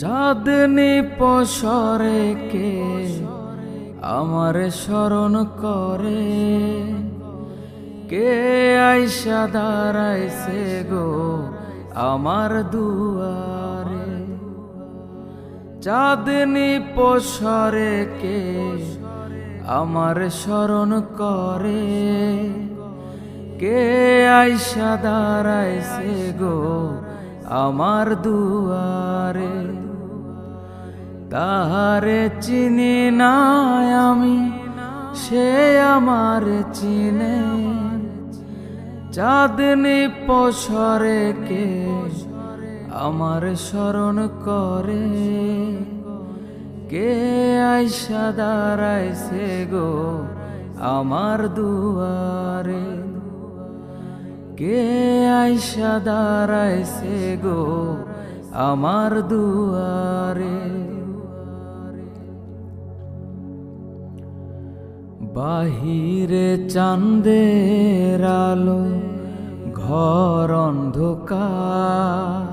চাঁদনি পসরে কে আমার স্মরণ করে, কে আইসা দাঁড়াইছে গো আমার দুয়ারে। চাঁদনি পসরে কে আমার স্মরণ করে, কে আইসা দাঁড়াইছে গো আমার দুয়ারে। তাহারে চিনি না আমি, সে আমার চিনে। চাঁদনি পসরে কে আমার স্মরণ করে, কে আইসা দাঁড়াইছে গো আমার দুয়ারে। কে আইসা দাঁড়াইছে গো আমার দুয়ারে। বাহিরে চাঁদের আলো, ঘর অন্ধকার,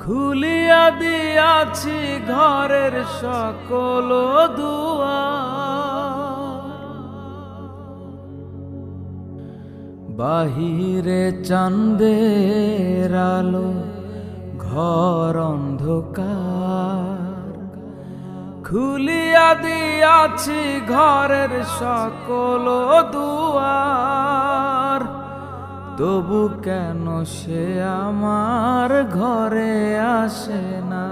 খুলিয়া দিয়াছি ঘরের সকল দুয়ার। বাহিরে চাঁদের আলো, ঘর অন্ধকার, খুলিয়া দিয়াছি ঘরের সকল দুয়ার। তবু কেন সে আমার ঘরে আসে না?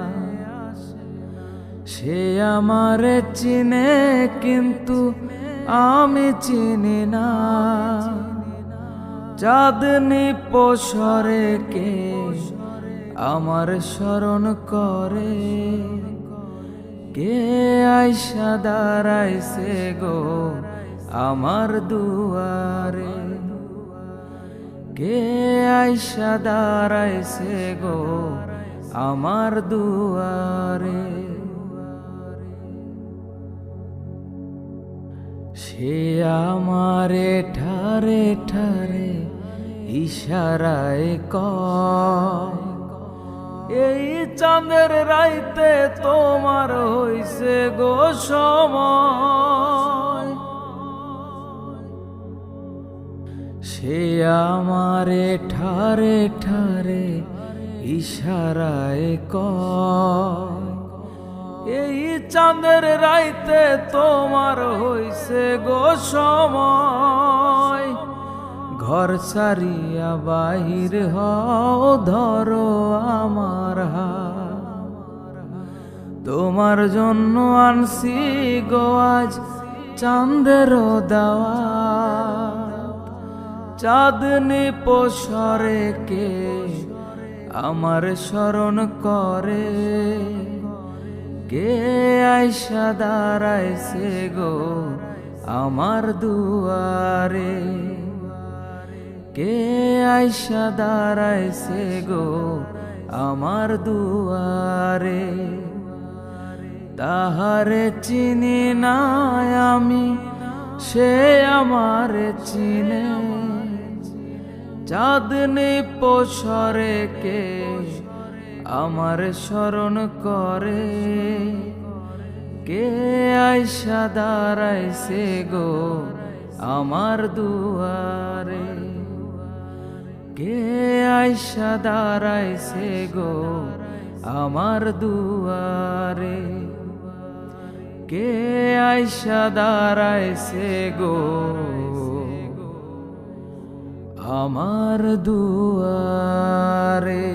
সে আমারে চিনে কিন্তু আমি চিনি না। চাঁদনি পসরে কে আমার স্মরণ করে, কে আইসা দাঁড়াইছে গো আমার দুয়ারে। কে আইসা দাঁড়াইছে গো আমার দুয়ারে। সে আমারে ঠারে ঠারে ইশারায় কয়, এই চাঁদের রাইতে তোমার হইছে গো সময়। সে আমারে ঠারে ঠারে ইশারায় কয়, এই চাঁদের রাইতে তোমার হইছে গো সময়। ঘর ছাড়িয়া বাহির হও, ধরো আমার হাত। তোমার জন্য আনছি গো আজ চাঁদের দাওয়াত। চাঁদনি পসরে কে আমার স্মরণ করে, কে আইসা দাঁড়াইছে গো আমার দুয়ারে। কে আইসা দাঁড়াইছে গো আমার দুয়ারে। তাহারে চিনি না আমি, সে আমারে চিনে। চাঁদনি পসরে কে আমার স্মরণ করে, কে আইসা দাঁড়াইছে গো আমার দুয়ারে। কে আইসা দাঁড়াইছে গো আমার দুয়ারে। কে আইসা দাঁড়াইছে গো আমার দুয়ারে।